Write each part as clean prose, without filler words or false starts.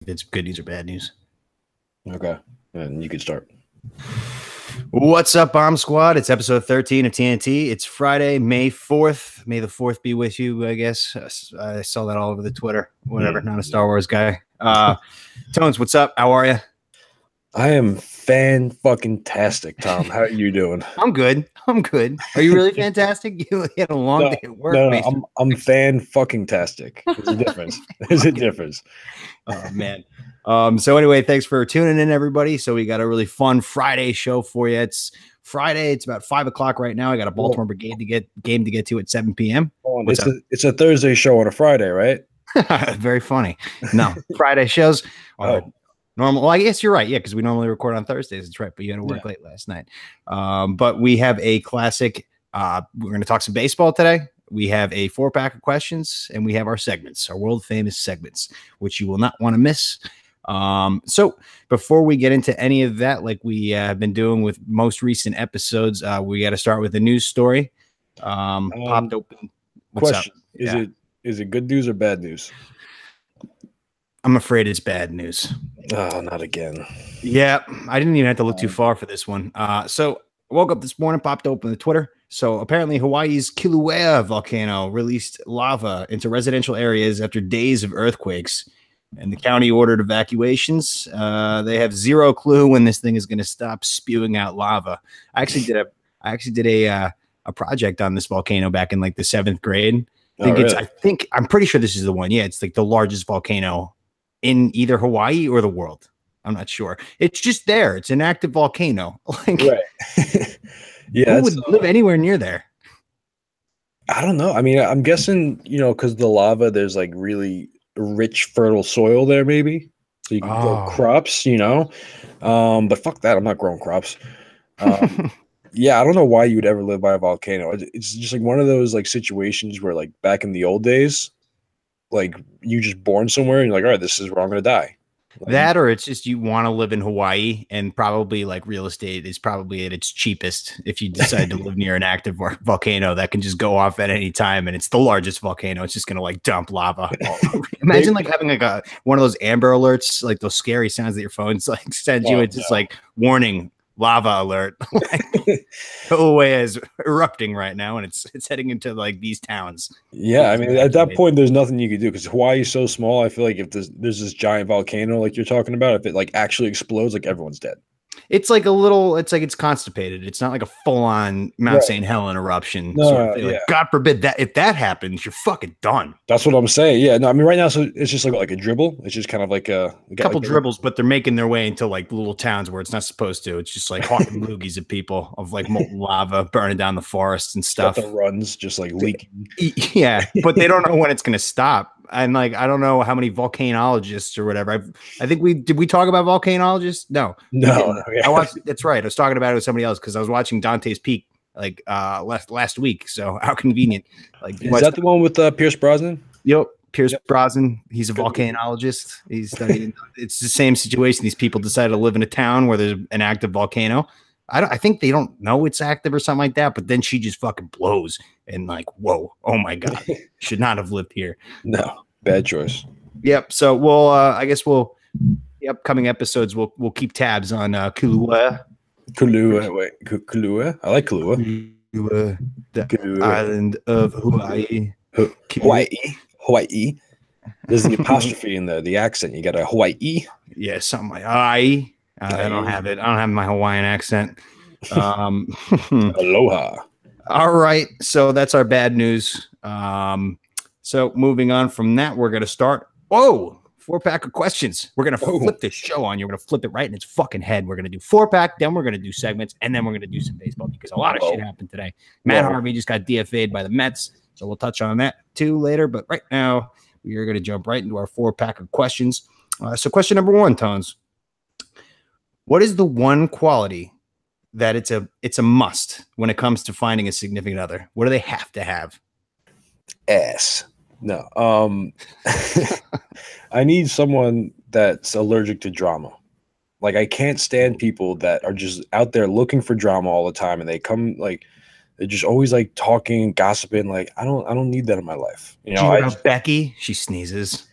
it's good news or bad news. Okay, and you could start. What's up, Bomb Squad? It's episode 13 of TNT. It's Friday, May 4th. May the 4th be with you, I guess. I saw that all over the Twitter. Whatever, not a Star Wars guy. Tones, what's up? How are you? I am fan-fucking-tastic, Tom. How are you doing? I'm good. Are you really fantastic? You had a long day at work. No, I'm fan-fucking-tastic. There's a difference. There's a difference. Oh, man. So anyway, thanks for tuning in, everybody. So we got a really fun Friday show for you. It's Friday. It's about 5 o'clock right now. I got a Baltimore Brigade game to get to at 7 p.m. It's a Thursday show on a Friday, right? Very funny. No, Friday shows are normal. Well, I guess you're right. Yeah, because we normally record on Thursdays. That's right. But you had to work late last night. But we have a classic. We're going to talk some baseball today. We have a 4-pack of questions, and we have our segments, our world famous segments, which you will not want to miss. So before we get into any of that, like we have been doing with most recent episodes, we got to start with a news story. Popped open. Question: Is it good news or bad news? I'm afraid it's bad news. Oh, not again. Yeah, I didn't even have to look too far for this one. So I woke up this morning, popped open the Twitter. So apparently Hawaii's Kilauea volcano released lava into residential areas after days of earthquakes, and the county ordered evacuations. They have zero clue when this thing is going to stop spewing out lava. I actually did a project on this volcano back in like the 7th grade. I'm pretty sure this is the one. Yeah, it's like the largest volcano in either Hawaii or the world. I'm not sure. It's just there. It's an active volcano. Right. Yeah. Who would live anywhere near there? I don't know. I mean, I'm guessing, because the lava, there's like really rich, fertile soil there, maybe. So you can grow crops, but fuck that. I'm not growing crops. Yeah, I don't know why you would ever live by a volcano. It's just like one of those like situations where like back in the old days, like you just born somewhere and you're like, all right, this is where I'm going to die. That, or it's just you want to live in Hawaii, and probably like real estate is probably at ってcheapest if you decide to live near an active volcano that can just go off at any time, and it's the largest volcano. It's just gonna like dump lava. Imagine like having like one of those Amber Alerts, like those scary sounds that your phones like sends you. It's just like warning, lava alert. Kilauea is erupting right now, and it's heading into like these towns. Yeah, I mean, at that point, there's nothing you can do because Hawaii is so small. I feel like if there's this giant volcano like you're talking about, if it like actually explodes, like everyone's dead. It's like it's constipated. It's not like a full-on Mount St. Helen eruption. No, God forbid that if that happens, you're fucking done. That's what I'm saying. Yeah, no, I mean right now, so it's just like a dribble. It's just kind of like a couple dribbles, but they're making their way into like little towns where it's not supposed to. It's just like hawking loogies at people of like molten lava burning down the forests and stuff. The runs just like leaking. Yeah, but they don't know when it's going to stop. And like, I don't know how many volcanologists or whatever. I think did we talk about volcanologists? No. Yeah. I watched. That's right. I was talking about it with somebody else because I was watching Dante's Peak like last week. So how convenient. Like, is that the one with Pierce Brosnan? Yep. Pierce Brosnan. He's a volcanologist. He's studying. It's the same situation. These people decide to live in a town where there's an active volcano. I think they don't know it's active or something like that, but then she just fucking blows and like, whoa, oh my God, should not have lived here. No, bad choice. Yep. So the upcoming episodes, we'll keep tabs on Kilauea. Kilauea. I like Kilauea. The island of Hawaii. Hawaii. There's the apostrophe in the accent. You got a Hawaii. Yeah, something like I don't have it. I don't have my Hawaiian accent. Aloha. All right. So that's our bad news. So moving on from that, we're going to start. 4-pack of questions. We're going to flip this show on you. We're going to flip it right in its fucking head. We're going to do 4-pack, then we're going to do segments, and then we're going to do some baseball because a lot of shit happened today. Matt Harvey just got DFA'd by the Mets. So we'll touch on that too later. But right now, we are going to jump right into our 4-pack of questions. So question number 1, Tones. What is the one quality that it's a must when it comes to finding a significant other? What do they have to have? Ass. No. I need someone that's allergic to drama. Like I can't stand people that are just out there looking for drama all the time, and they come like they're just always like talking and gossiping. Like I don't need that in my life. Becky, she sneezes.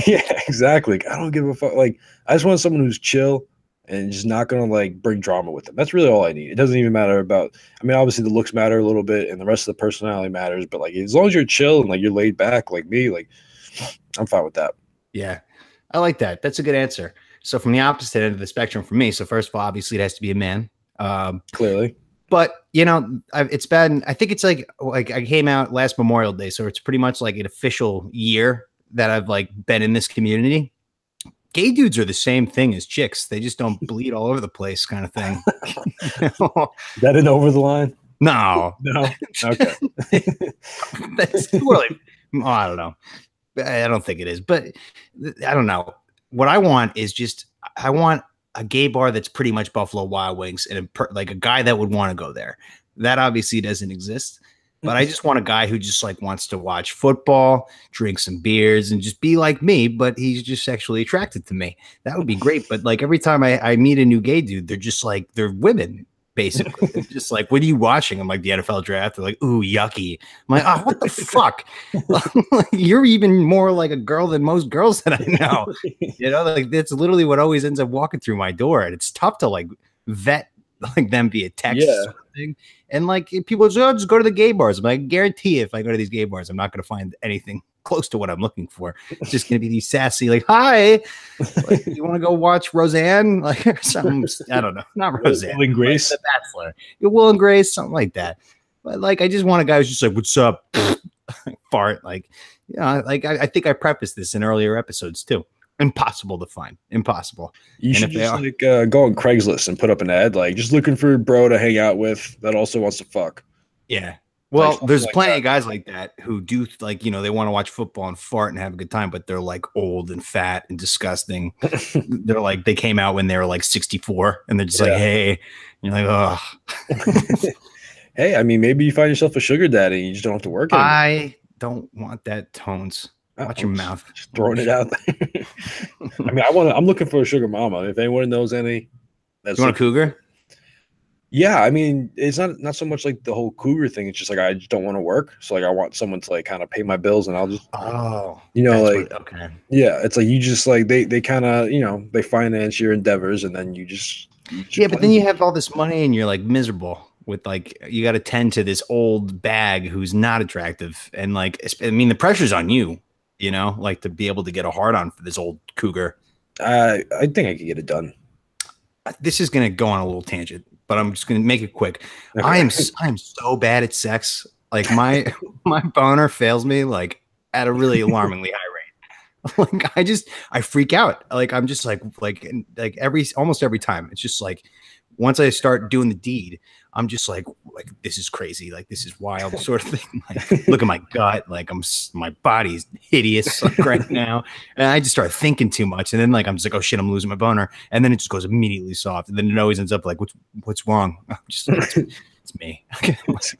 Yeah, exactly. Like, I don't give a fuck. Like, I just want someone who's chill and just not gonna like bring drama with them. That's really all I need. It doesn't even matter about. I mean, obviously the looks matter a little bit, and the rest of the personality matters. But like, as long as you're chill and like you're laid back, like me, like I'm fine with that. Yeah, I like that. That's a good answer. So from the opposite end of the spectrum for me, so first of all, obviously it has to be a man. Clearly, But you know, it's been. I think it's like I came out last Memorial Day, so it's pretty much like an official year that I've like been in this community. Gay dudes are the same thing as chicks; they just don't bleed all over the place, kind of thing. that in over the line? No, No. Okay, that's too early. Oh, I don't know. I don't think it is, but I don't know. What I want is just I want a gay bar that's pretty much Buffalo Wild Wings and like a guy that would want to go there. That obviously doesn't exist, but I just want a guy who just like wants to watch football, drink some beers, and just be like me. But he's just sexually attracted to me. That would be great. But like every time I meet a new gay dude, they're just like they're women. Basically, it's just like, what are you watching? I'm like the NFL draft. They're like, ooh, yucky. I'm like, oh, what the fuck? You're even more like a girl than most girls that I know. You know, like that's literally what always ends up walking through my door, and it's tough to like vet like them via text sort of thing. And like people say, oh, just go to the gay bars. I'm like, I guarantee if I go to these gay bars, I'm not going to find anything close to what I'm looking for. It's just going to be these sassy, like, hi, like, you want to go watch Roseanne? Like, or something, I don't know, not Roseanne. Will and Grace, The Bachelor. Will and Grace, something like that. But like, I just want a guy who's just like, what's up? Fart. Like, yeah, like I think I prefaced this in earlier episodes too. Impossible to find. Impossible. You should just like go on Craigslist and put up an ad, like just looking for a bro to hang out with that also wants to fuck. Yeah. Well, Like, there's like plenty that. of guys like that who do like, you know, they want to watch football and fart and have a good time, but they're like old and fat and disgusting. They're like, they came out when they were like 64 and they're just like, hey, and you're like, oh. Hey, I mean, maybe you find yourself a sugar daddy and you just don't have to work anymore. I don't want that, Tones. Watch your mouth. Just throwing it out there. I mean, I'm looking for a sugar mama. If anyone knows any, You want a cougar? Yeah, I mean, it's not so much like the whole cougar thing. It's just like I just don't want to work, so like I want someone to like kind of pay my bills, and I'll just you know, like okay, yeah, it's like you just like they kind of, you know, they finance your endeavors, and then you just yeah, but then you have all this money and you're like miserable with like you got to tend to this old bag who's not attractive, and like I mean the pressure's on you, you know, like to be able to get a hard on for this old cougar. I think I could get it done. This is gonna go on a little tangent, but I'm just gonna make it quick. Okay. I am so bad at sex. Like my boner fails me like at a really alarmingly high rate. Like I freak out. Like I'm just like almost every time. It's just like once I start doing the deed, I'm just like this is crazy. Like this is wild sort of thing. Like look at my gut. Like my body's hideous like, right now. And I just start thinking too much. And then like I'm just like, oh shit, I'm losing my boner. And then it just goes immediately soft. And then it always ends up like, what's wrong? I'm just like, it's me.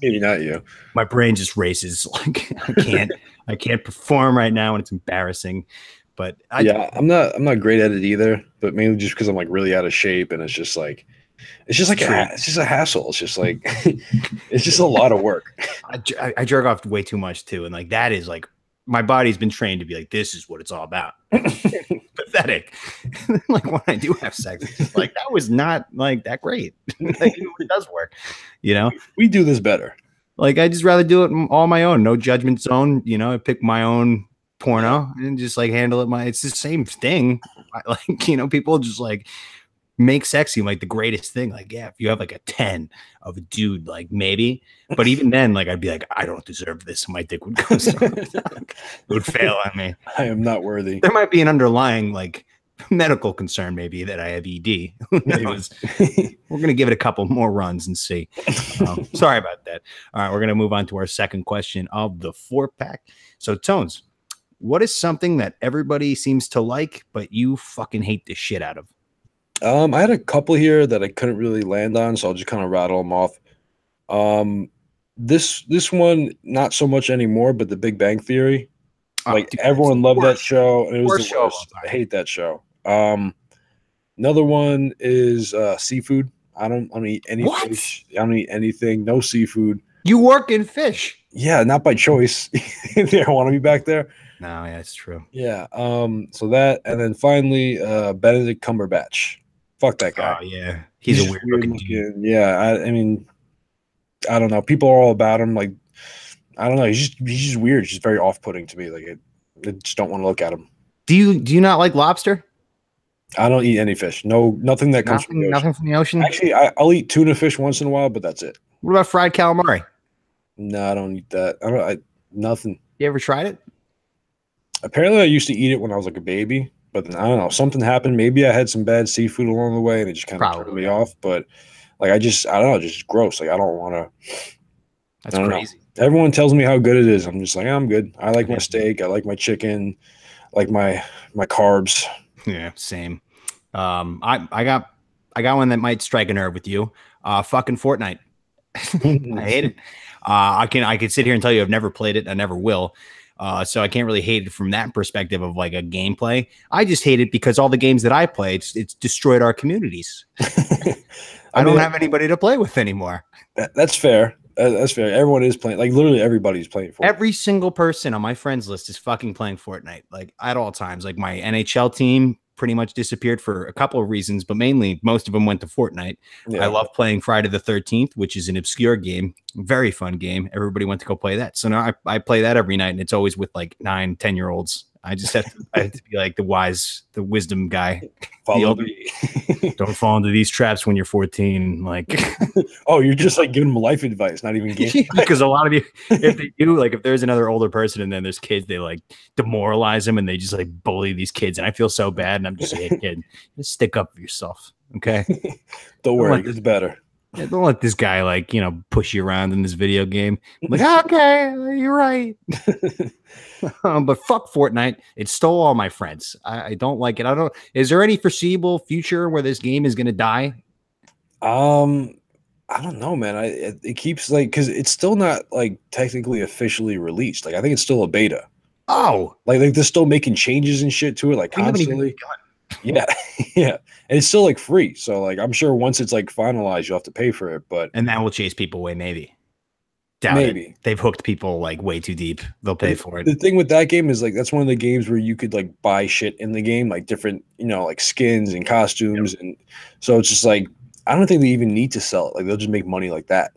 Maybe not you. My brain just races. Like I can't perform right now, and it's embarrassing. But I'm not great at it either. But mainly just because I'm like really out of shape, and it's just like it's just a hassle. It's just like it's just a lot of work. I jerk off way too much too, and like that is like my body's been trained to be like this is what it's all about. Pathetic. Like when I do have sex, it's just like that was not like that great. Like it does work, you know. We do this better. Like I just rather do it all my own, no judgment zone. You know, I pick my own porno and just like handle it. It's the same thing. Like you know, people just like make sex seem like the greatest thing. Like, yeah, if you have like a 10 of a dude, like maybe, but even then, like, I'd be like, I don't deserve this. My dick would go, it would fail on me. I am not worthy. There might be an underlying like medical concern, maybe that I have ED. Who knows? We're going to give it a couple more runs and see. Sorry about that. All right. We're going to move on to our second question of the 4-pack. So Tones, what is something that everybody seems to like, but you fucking hate the shit out of? I had a couple here that I couldn't really land on, so I'll just kind of rattle them off. This one, not so much anymore, but The Big Bang Theory. Like dude, everyone loved that show, and it was the worst. I hate that show. Another one is seafood. I don't eat any fish. I don't eat anything. No seafood. You work in fish. Yeah, not by choice. I want to be back there. No, yeah, it's true. Yeah. So that, and then finally, Benedict Cumberbatch. Fuck that guy. Oh yeah, he's He's a just weird weird looking dude. looking. Yeah. I mean, I don't know. People are all about him. Like, I don't know. He's just weird. He's just very off putting to me. Like, I just don't want to look at him. Do you not like lobster? I don't eat any fish. No, nothing that comes from the Nothing, ocean. nothing from the ocean. Actually, I'll eat tuna fish once in a while, but that's it. What about fried calamari? No, I don't eat that. I don't. Nothing. You ever tried it? Apparently, I used to eat it when I was like a baby, but then I don't know. Something happened. Maybe I had some bad seafood along the way, and it just kind of turned me off. But like, I don't know, just gross. Like, I don't want to. That's crazy. Know. Everyone tells me how good it is. I'm just like, I'm good. I like my steak. I like my chicken. I like my carbs. Yeah, same. I got one that might strike a nerve with you. Fucking Fortnite. I hate it. I could sit here and tell you I've never played it. I never will. So I can't really hate it from that perspective of like a gameplay. I just hate it because all the games that I play, it's destroyed our communities. I don't have anybody to play with anymore. That's fair. That's fair. Everyone is playing. Like literally everybody's playing Fortnite. Every single person on my friends list is fucking playing Fortnite. Like at all times. Like my NHL team pretty much disappeared for a couple of reasons, but mainly most of them went to Fortnite. Yeah. I love playing Friday the 13th, which is an obscure game, very fun game. Everybody went to go play that. So now I play that every night, and it's always with like 9, 10-year-olds. I just have to be like the wisdom guy. Follow me. Don't fall into these traps when you're 14. Like, oh, you're just like giving them life advice, not even game. Because a lot of you, if they do, like, if there's another older person and then there's kids, they like demoralize them and they just like bully these kids. And I feel so bad. And I'm just like, hey, kid, just stick up for yourself. Okay. Don't worry, it's better. Yeah, don't let this guy like, push you around in this video game. I'm like, okay, you're right. But fuck Fortnite. It stole all my friends. I don't like it. Is there any foreseeable future where this game is going to die? I don't know, man. It keeps like, because it's still not like technically officially released. Like I think it's still a beta. Oh, like they're still making changes and shit to it, like constantly. Yeah, yeah, and it's still like free. So like, I'm sure once it's like finalized, you'll have to pay for it. But and that will chase people away, maybe. Maybe they've hooked people like way too deep. They'll pay for it. The thing with that game is like that's one of the games where you could like buy shit in the game, like different, like skins and costumes, and so it's just like I don't think they even need to sell it. Like they'll just make money like that.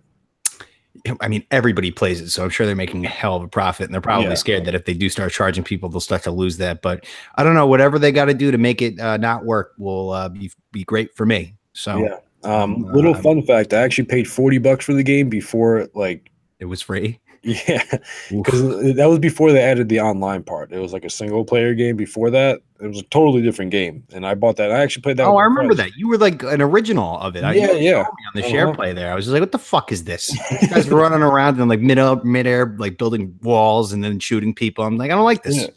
I mean, everybody plays it, so I'm sure they're making a hell of a profit, and they're probably scared that if they do start charging people, they'll start to lose that. But I don't know. Whatever they got to do to make it not work will be great for me. So yeah. Little fun fact: I actually paid $40 for the game before like it was free. Yeah, because that was before they added the online part. It was like a single player game before that. It was a totally different game, and I bought that. I actually played that. Oh, I remember that. You were like an original of it. Yeah. On the share play there, I was just like, "What the fuck is this?" You guys were running around and like midair, like building walls and then shooting people. I'm like, I don't like this.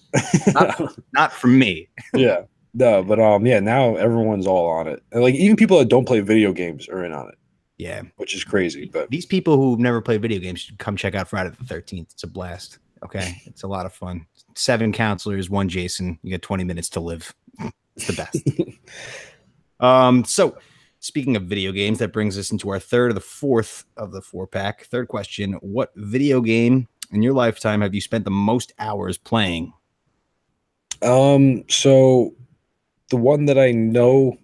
Yeah. not from me. Yeah, no, but yeah. Now everyone's all on it, and like even people that don't play video games are in on it. Yeah, which is crazy. But these people who've never played video games should come check out Friday the 13th. It's a blast. Okay, it's a lot of fun. 7 counselors, 1 Jason. You get 20 minutes to live. It's the best. So speaking of video games, that brings us into our third of the fourth of the 4-pack. Third question: what video game in your lifetime have you spent the most hours playing? So the one that I know,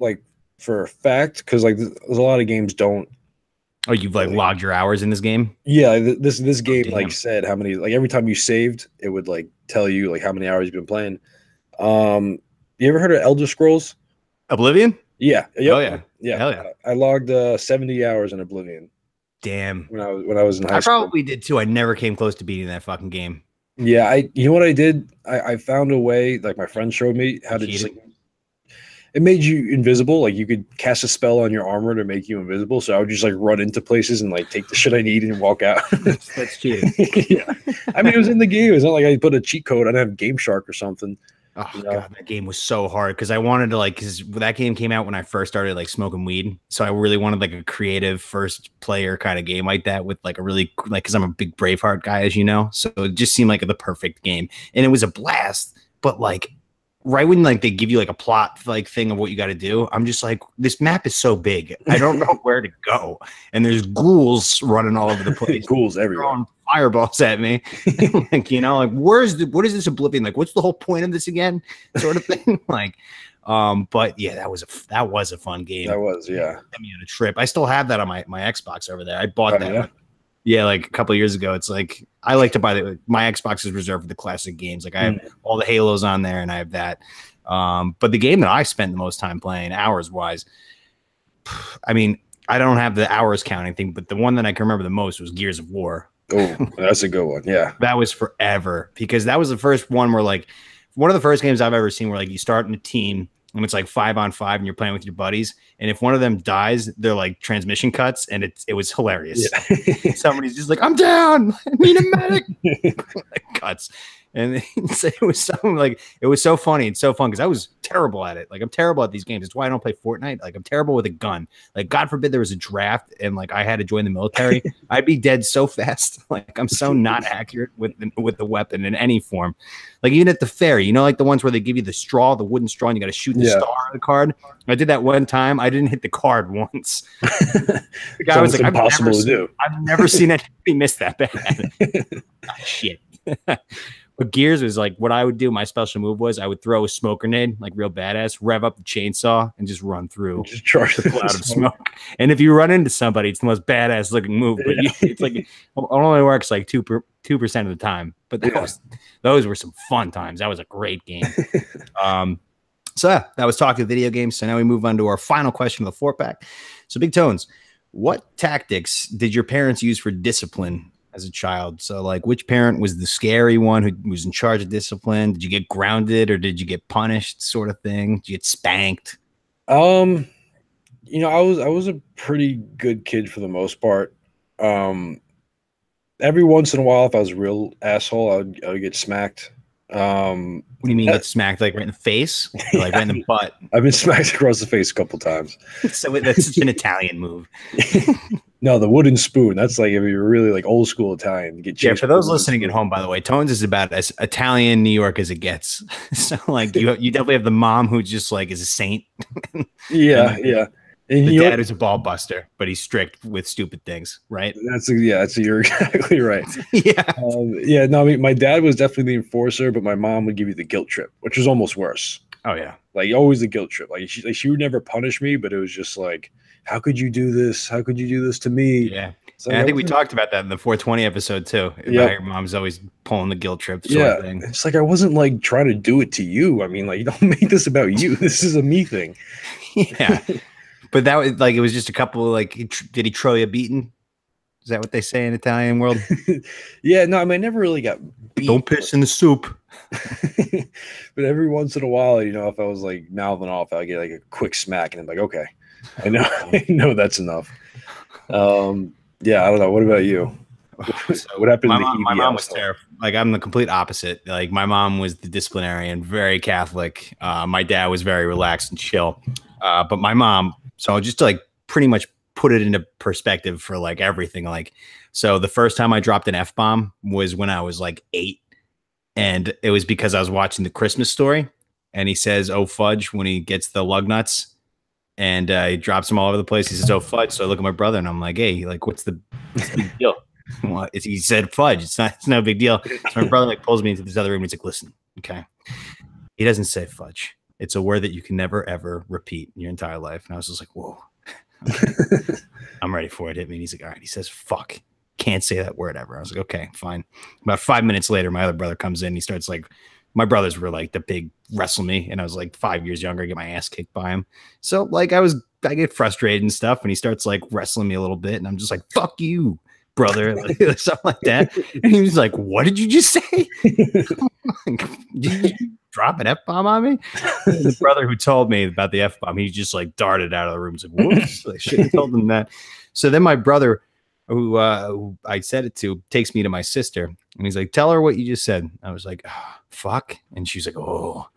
like, for a fact, because like there's a lot of games don't. Oh, you've like logged your hours in this game? Yeah, this game like said how many, like every time you saved, it would like tell you like how many hours you've been playing. You ever heard of Elder Scrolls? Oblivion? Yeah. Yep. Oh yeah. Yeah. Hell yeah. I logged 70 hours in Oblivion. Damn. When I was in high school. I probably did too. I never came close to beating that fucking game. Yeah, you know what I did? I found a way, like my friend showed me how to just like, it made you invisible. Like you could cast a spell on your armor to make you invisible. So I would just like run into places and like take the shit I need and walk out. That's cheating. Yeah. I mean, it was in the game. It's not like I put a cheat code. I didn't have Game Shark or something. Oh god, that game was so hard because I wanted to like, because that game came out when I first started like smoking weed, so I really wanted like a creative first player kind of game like that with like a really like, because I'm a big Braveheart guy, as you know, so it just seemed like the perfect game, and it was a blast. But like right when like they give you like a plot like thing of what you got to do, I'm just like, this map is so big, I don't know where to go, and there's ghouls running all over the place, ghouls everywhere, throwing fireballs at me. Like, you know, like what is this Oblivion, like what's the whole point of this again, sort of thing. Like, but yeah, that was a fun game. That was, yeah. Sent me on a trip. I still have that on my Xbox over there. I bought that. Yeah? Yeah, like a couple of years ago. It's like I like to buy my Xbox is reserved for the classic games. Like I have all the Halos on there, and I have that. But the game that I spent the most time playing, hours wise, I mean, I don't have the hours counting thing, but the one that I can remember the most was Gears of War. Oh, that's a good one. Yeah, that was forever, because that was the first one where like one of the first games I've ever seen where like you start in a team and it's like 5-on-5 and you're playing with your buddies, and if one of them dies, they're like transmission cuts, and it was hilarious. Yeah. Somebody's just like, I'm down, I need a medic. Like, cuts. And it was so funny and so fun, because I was terrible at it. Like, I'm terrible at these games. That's why I don't play Fortnite. Like, I'm terrible with a gun. Like, God forbid there was a draft and like I had to join the military, I'd be dead so fast. Like, I'm so not accurate with the weapon in any form. Like, even at the fair, you know, like the ones where they give you the wooden straw, and you got to shoot the star on the card. I did that one time. I didn't hit the card once. The guy was like, I've never seen anybody miss that bad. Shit. But Gears was like, what I would do, my special move was I would throw a smoke grenade, like real badass, rev up the chainsaw, and just run through, just charge the cloud of smoke. And if you run into somebody, it's the most badass looking move. But it's like, it only works like 2% of the time. But those were some fun times. That was a great game. So yeah, that was talking video games. So now we move on to our final question of the 4-pack. So Big Tones, what tactics did your parents use for discipline as a child? So like, which parent was the scary one who was in charge of discipline? Did you get grounded, or did you get punished, sort of thing? Did you get spanked? You know, I was a pretty good kid for the most part. Every once in a while, if I was a real asshole, I would get smacked. What do you mean get smacked? Like right in the face? Or like right in the butt? I've been smacked across the face a couple times. So that's such an Italian move. No, the wooden spoon. That's like if you're really like old school Italian. Yeah, for those listening at home, by the way, Tones is about as Italian New York as it gets. So like you definitely have the mom who just like is a saint. Yeah, yeah. And the dad is a ball buster, but he's strict with stupid things, right? You're exactly right. Yeah. Yeah, no, I mean, my dad was definitely the enforcer, but my mom would give you the guilt trip, which was almost worse. Oh, yeah. Like, always the guilt trip. Like she would never punish me, but it was just like, how could you do this? How could you do this to me? Yeah. So and I think we talked about that in the 420 episode, too. Yeah. Your mom's always pulling the guilt trip sort of thing. It's like, I wasn't like trying to do it to you. I mean, like, don't make this about you. This is a me thing. Yeah. But that was like, it was just a couple of like, did he throw you a beating? Is that what they say in Italian world? Yeah, no, I mean, I never really got beat. Don't piss in the soup. But every once in a while, you know, if I was like mouthing off, I'd get like a quick smack, and I'm like, okay, I know that's enough. Yeah, I don't know. What about you? So what happened? My mom was terrible. Like, I'm the complete opposite. Like, my mom was the disciplinarian, very Catholic. My dad was very relaxed and chill. But my mom, so just to like pretty much put it into perspective for like everything. Like, so the first time I dropped an F-bomb was when I was like 8. And it was because I was watching The Christmas Story, and he says, "Oh fudge," when he gets the lug nuts, and he drops them all over the place. He says, "Oh fudge." So I look at my brother and I'm like, "Hey, like, what's the big deal?" Well, he said fudge. It's no big deal. So my brother like pulls me into this other room. And he's like, "Listen, okay." He doesn't say fudge. It's a word that you can never, ever repeat in your entire life. And I was just like, whoa, okay. I'm ready for it. Hit me. And he's like, all right. He says, fuck. Can't say that word ever. I was like, okay, fine. About 5 minutes later, my other brother comes in. He starts like, my brothers were like the big wrestle me. And I was like 5 years younger. I get my ass kicked by him. So like I get frustrated and stuff. And he starts like wrestling me a little bit. And I'm just like, fuck you, brother. Like, something like that. And he was like, what did you just say? Did you drop an F-bomb on me? And the brother who told me about the F-bomb, he just like darted out of the room. He's like, whoops. I should have told him that. So then my brother, who I said it to, takes me to my sister. And he's like, tell her what you just said. I was like, oh, fuck. And she's like, oh,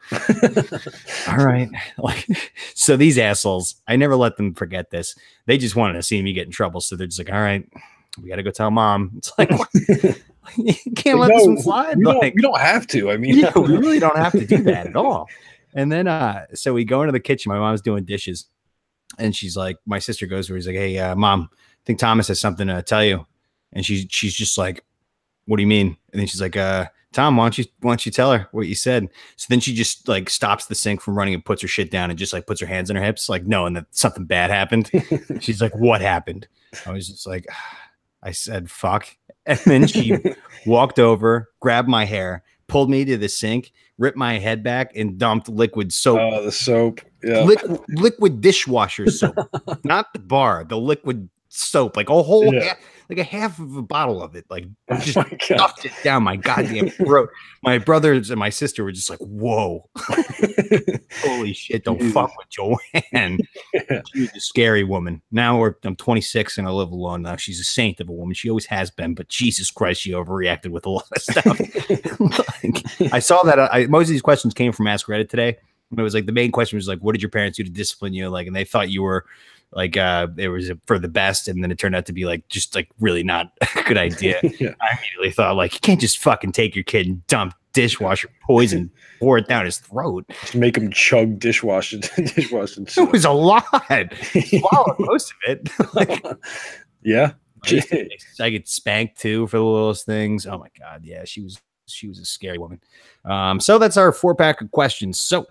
all right. Like, so these assholes, I never let them forget this. They just wanted to see me get in trouble. So they're just like, all right, we got to go tell mom. It's like, you can't let this one slide. We don't have to. I mean, yeah, we really don't have to do that at all. And then so we go into the kitchen. My mom's doing dishes, and she's like, my sister goes where he's like, hey, mom, I think Thomas has something to tell you. And she's just like, what do you mean? And then she's like, Tom, why don't you tell her what you said? So then she just like stops the sink from running and puts her shit down and just like puts her hands on her hips, like knowing that something bad happened. She's like, what happened? I was just like, I said, fuck. And then she walked over, grabbed my hair, pulled me to the sink, ripped my head back, and dumped liquid soap. Oh, the soap. Yeah. Liquid dishwasher soap, not the bar, the liquid soap, like a whole like a half of a bottle of it, like just stuffed it down my goddamn throat. My brothers and my sister were just like, whoa, holy shit, don't fuck with Joanne. She was a scary woman. Now I'm 26 and I live alone now. She's a saint of a woman. She always has been, but Jesus Christ, she overreacted with a lot of stuff. Like, I saw that most of these questions came from Ask Reddit today. And it was like the main question was like, what did your parents do to discipline you? Like, and they thought you were like it was for the best, and then it turned out to be like just like really not a good idea. I immediately thought like, you can't just fucking take your kid and dump dishwasher poison, pour it down his throat, just make him chug dishwasher. It was a lot. Swallow most of it. Like, yeah, I get spanked too for the littlest things. Oh my god, yeah, she was a scary woman. So that's our 4-pack of questions. So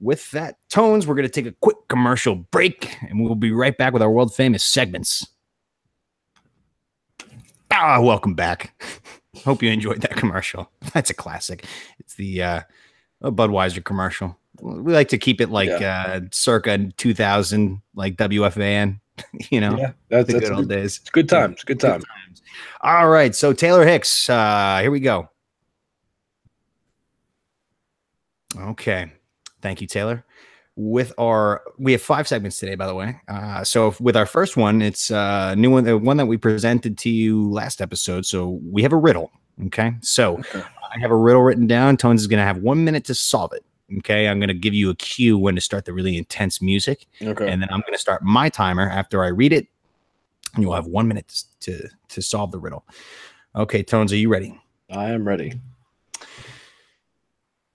with that, Tones, we're going to take a quick commercial break, and we'll be right back with our world famous segments. Welcome back. Hope you enjoyed that commercial. That's a classic. It's the Budweiser commercial. We like to keep it like circa 2000, like WFAN. You know, that's the good old days. It's good times. Good times. All right, so Taylor Hicks, here we go. Okay. Thank you, Taylor. We have 5 segments today, by the way. So with our first one, it's a new one, the one that we presented to you last episode. So we have a riddle. Okay. So I have a riddle written down. Tones is going to have 1 minute to solve it. Okay. I'm going to give you a cue when to start the really intense music. Okay. And then I'm going to start my timer after I read it. And you'll have 1 minute to solve the riddle. Okay. Tones, are you ready? I am ready.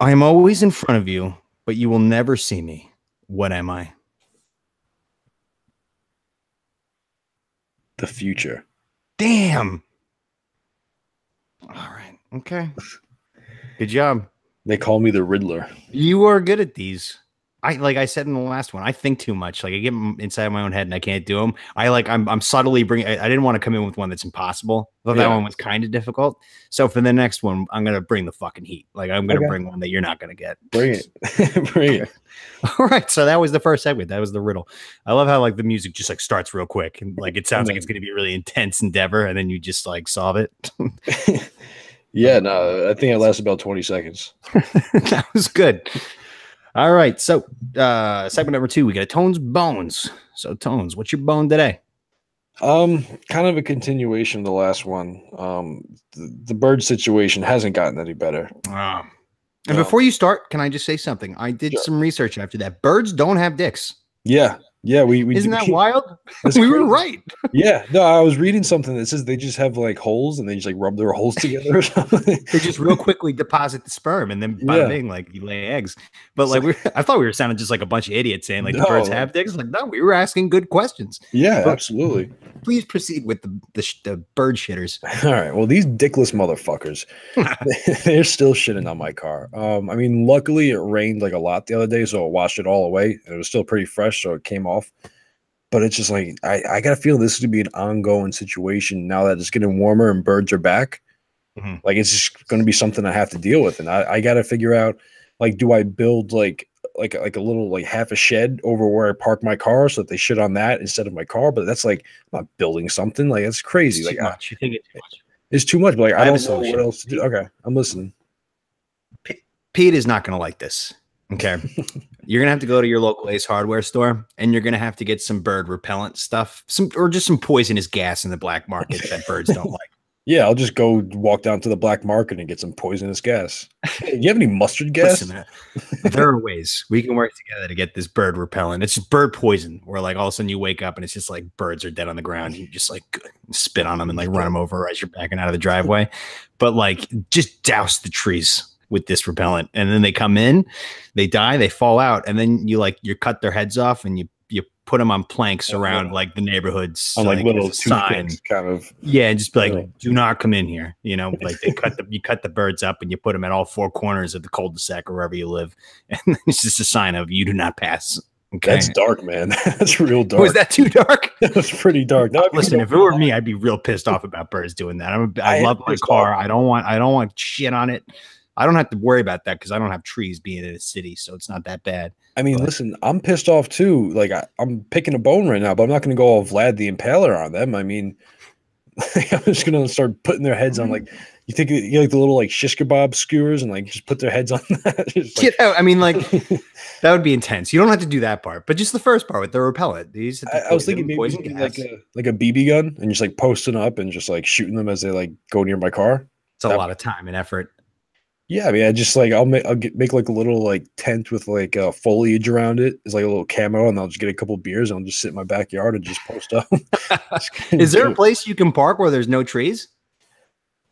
I am always in front of you, but you will never see me. What am I? The future. Damn. All right. Okay. Good job. They call me the Riddler. You are good at these. Like I said in the last one, I think too much. Like I get inside my own head and I can't do them. I'm subtly bringing. I didn't want to come in with one that's impossible. I thought that one was kind of difficult. So for the next one, I'm gonna bring the fucking heat. Like I'm gonna bring one that you're not gonna get. Bring it. Bring it. All right. So that was the first segment. That was the riddle. I love how like the music just like starts real quick and like it sounds like it's gonna be a really intense endeavor, and then you just like solve it. Yeah. No, I think it lasts about 20 seconds. That was good. All right, so segment number 2, we got a Tones Bones. So Tones, what's your bone today? Kind of a continuation of the last one. The bird situation hasn't gotten any better. And before you start, can I just say something? I did some research after that. Birds don't have dicks. Yeah. Yeah, we isn't that wild? We were right. Yeah, no, I was reading something that says they just have like holes and they just like rub their holes together or something. They just real quickly deposit the sperm and then bada bing, like you lay eggs. But like I thought we were sounding just like a bunch of idiots saying like the birds have dicks. Like no, we were asking good questions. Yeah, absolutely. Please proceed with the bird shitters. All right. Well, these dickless motherfuckers, they're still shitting on my car. I mean, luckily it rained like a lot the other day, so it washed it all away. And it was still pretty fresh, so it came off. But it's just like I got to feel this is going to be an ongoing situation now that it's getting warmer and birds are back. Like it's just going to be something I have to deal with, and I got to figure out like, do I build like a little like half a shed over where I park my car so that they shit on that instead of my car? But that's like I'm not building something, like that's crazy. It's like too much. You think it's too much? It's too much, but like I don't know what else to do. Okay, I'm listening. Pete is not going to like this. Okay. You're going to have to go to your local Ace Hardware store and you're going to have to get some bird repellent stuff, or just some poisonous gas in the black market that birds don't like. Yeah, I'll just go walk down to the black market and get some poisonous gas. Hey, you have any mustard gas? Listen, there are ways we can work together to get this bird repellent. It's just bird poison where like all of a sudden you wake up and it's just like birds are dead on the ground. You just like spit on them and like run them over as you're backing out of the driveway. But like just douse the trees with this repellent, and then they come in, they die, they fall out, and then you cut their heads off and you put them on planks around like the neighborhoods on like little signs, kind of. Yeah, and just be like, do not come in here. You know, like you cut the birds up and you put them at all four corners of the cul-de-sac or wherever you live, and it's just a sign of you do not pass. Okay. That's dark, man. That's real dark. Was that too dark? That was pretty dark. Listen, if it were me, I'd be real pissed off about birds doing that. I love my car. I don't want shit on it. I don't have to worry about that because I don't have trees being in a city, so it's not that bad. I mean, listen, I'm pissed off too. Like I'm picking a bone right now, but I'm not going to go all Vlad the Impaler on them. I mean, I'm just going to start putting their heads on like. You think you like the little like shish kebab skewers and like just put their heads on that? I mean, like that would be intense. You don't have to do that part, but just the first part with the repellent. I was thinking maybe like a BB gun and just like posting up and just like shooting them as they like go near my car. It's a lot of time and effort. Yeah, I mean, I just like I'll make like a little like tent with like foliage around it. It's like a little camo, and I'll just get a couple beers and I'll just sit in my backyard and just post up. Is there a place you can park where there's no trees?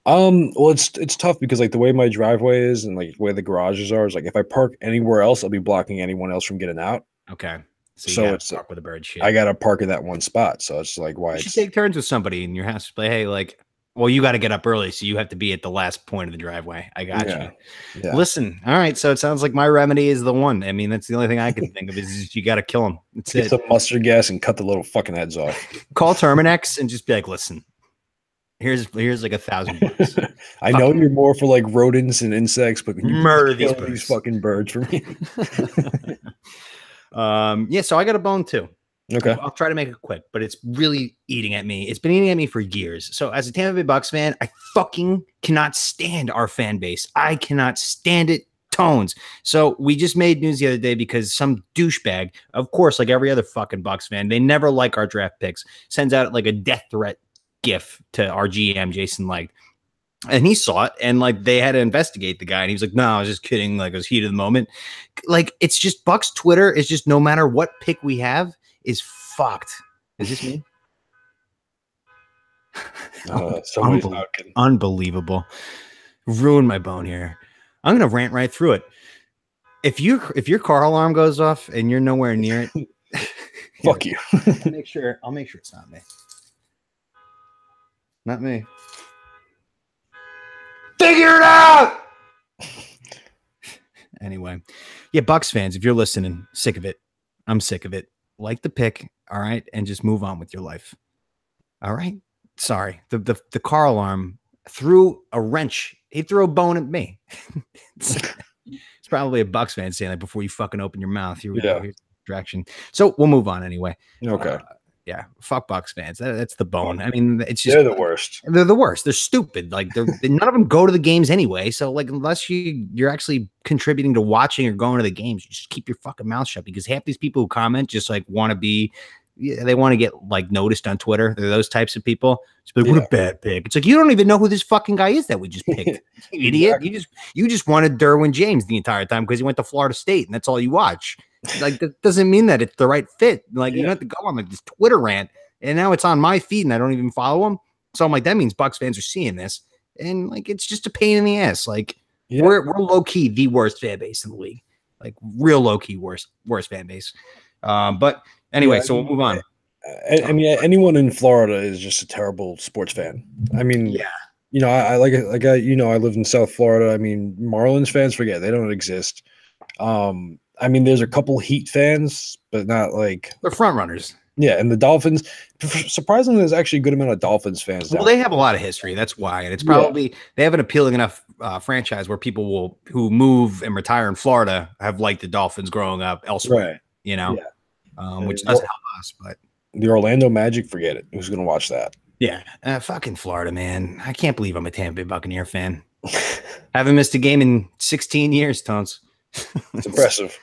Well, it's tough because like the way my driveway is and like where the garages are is like if I park anywhere else, I'll be blocking anyone else from getting out. Okay, so it's park with a bird shit. I gotta park in that one spot, so it's like why you should take turns with somebody in your house. But hey, like, well, you got to get up early, so you have to be at the last point of the driveway. I got you. Yeah. Listen, all right. So it sounds like my remedy is the one. I mean, that's the only thing I can think of is you got to kill them. Get some mustard gas and cut the little fucking heads off. Call Terminex and just be like, listen. Here's like $1,000. I know you're more for like rodents and insects, but can you murder these fucking birds for me? Yeah, so I got a bone too. Okay. I'll try to make it quick, but it's really eating at me. It's been eating at me for years. So as a Tampa Bay Bucks fan, I fucking cannot stand our fan base. I cannot stand it. Tones. So we just made news the other day because some douchebag, of course, like every other fucking Bucks fan, they never like our draft picks, sends out like a death threat GIF to our GM, Jason Licht. And he saw it and like they had to investigate the guy. And he was like, no, I was just kidding. Like it was heat of the moment. Like it's just Bucks Twitter is just no matter what pick we have is fucked. Is this me? Unbelievable. Ruined my bone here. I'm gonna rant right through it. If your car alarm goes off and you're nowhere near it, fuck you. I'll make sure it's not me. Not me. Figure it out. Anyway, yeah, Bucks fans, if you're listening, sick of it. I'm sick of it. Like the pick, all right, and just move on with your life. All right. Sorry, the car alarm threw a wrench. He threw a bone at me. It's probably a Bucks fan saying that before you fucking open your mouth. Here we go. Here's the direction. So we'll move on anyway. Okay. Yeah, fuck Bucks fans. That's the bone. I mean, it's just they're the worst. They're the worst. They're stupid. Like none of them go to the games anyway. So like, unless you're actually contributing to watching or going to the games, you just keep your fucking mouth shut because half these people who comment just like want to be. Yeah, they want to get like noticed on Twitter. They're those types of people. It's like, what a bad pick. It's like you don't even know who this fucking guy is that we just picked. You idiot. Exactly. You just wanted Derwin James the entire time because he went to Florida State and that's all you watch. Like that doesn't mean that it's the right fit. Like you don't have to go on like this Twitter rant, and now it's on my feed and I don't even follow him. So I'm like, that means Bucks fans are seeing this, and like it's just a pain in the ass. Like we're low key the worst fan base in the league, like real low key worst fan base. But anyway, so we'll move on. I mean, anyone in Florida is just a terrible sports fan. I mean, you know, I live in South Florida. I mean, Marlins fans, forget they don't exist. I mean, there's a couple Heat fans, but not like they're front runners. Yeah, and the Dolphins. Surprisingly, there's actually a good amount of Dolphins fans. Well, they have a lot of history. That's why, and it's probably they have an appealing enough franchise where people who move and retire in Florida have liked the Dolphins growing up elsewhere. Right. You know, which doesn't help us. But the Orlando Magic, forget it. Who's going to watch that? Yeah, fucking Florida, man. I can't believe I'm a Tampa Bay Buccaneer fan. Haven't missed a game in 16 years, Tones. It's impressive.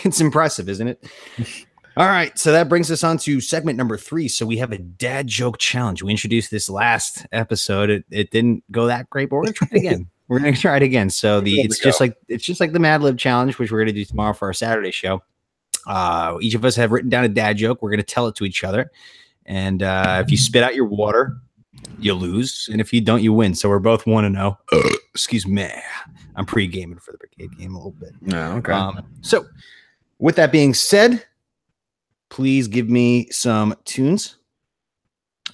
It's impressive, isn't it? All right. So that brings us on to segment number 3. So we have a dad joke challenge. We introduced this last episode. It didn't go that great, but we're going to try it again. So it's just like the Mad Lib challenge, which we're going to do tomorrow for our Saturday show. Each of us have written down a dad joke. We're going to tell it to each other. And if you spit out your water, you lose. And if you don't, you win. So we're both 1-0. Excuse me. I'm pre-gaming for the brigade game a little bit. Yeah, okay. So, with that being said, please give me some tunes.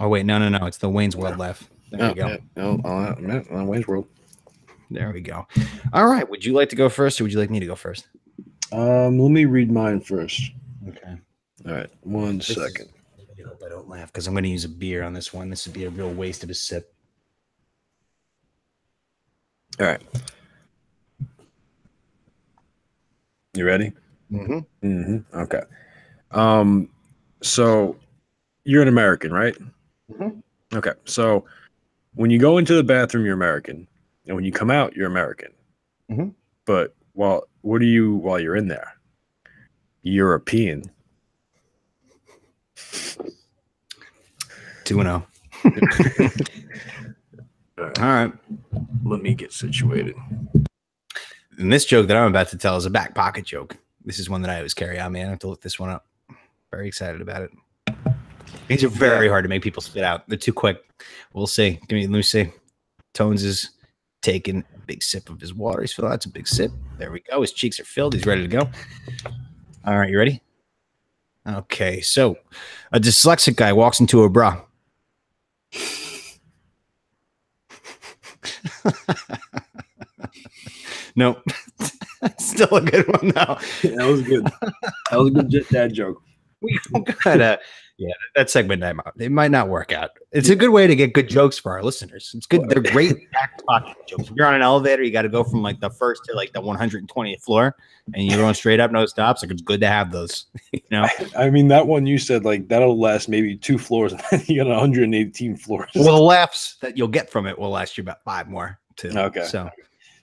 Oh, wait. No. It's the Wayne's World laugh. There we go. On Wayne's World. There we go. All right. Would you like to go first, or would you like me to go first? Let me read mine first. Okay. All right. One second. I hope I don't laugh because I'm going to use a beer on this one. This would be a real waste of a sip. All right. You ready? Mm-hmm. Mm-hmm. Okay. So you're an American, right? Mm-hmm. Okay. So when you go into the bathroom, you're American, and when you come out, you're American. Mm-hmm. But what are you while you're in there? European. 2-0. All right. Let me get situated. And this joke that I'm about to tell is a back pocket joke. This is one that I always carry on, man. I have to look this one up. Very excited about it. These are very hard to make people spit out. They're too quick. We'll see. Let me see. Tones is taking a big sip of his water. He's filling out a big sip. There we go. His cheeks are filled. He's ready to go. All right, you ready? Okay, so a dyslexic guy walks into a bra. Nope. Still a good one though. Yeah, that was good. That was a good dad joke. We gotta, that segment it might not work out. It's a good way to get good jokes for our listeners. It's good. They're great back pocket jokes. If you're on an elevator, you got to go from like the first to like the 120th floor, and you're going straight up, no stops. Like it's good to have those. You know. I mean, that one you said like that'll last maybe 2 floors, and then you got 118 floors. Well, the laughs that you'll get from it will last you about 5 more too. Okay. So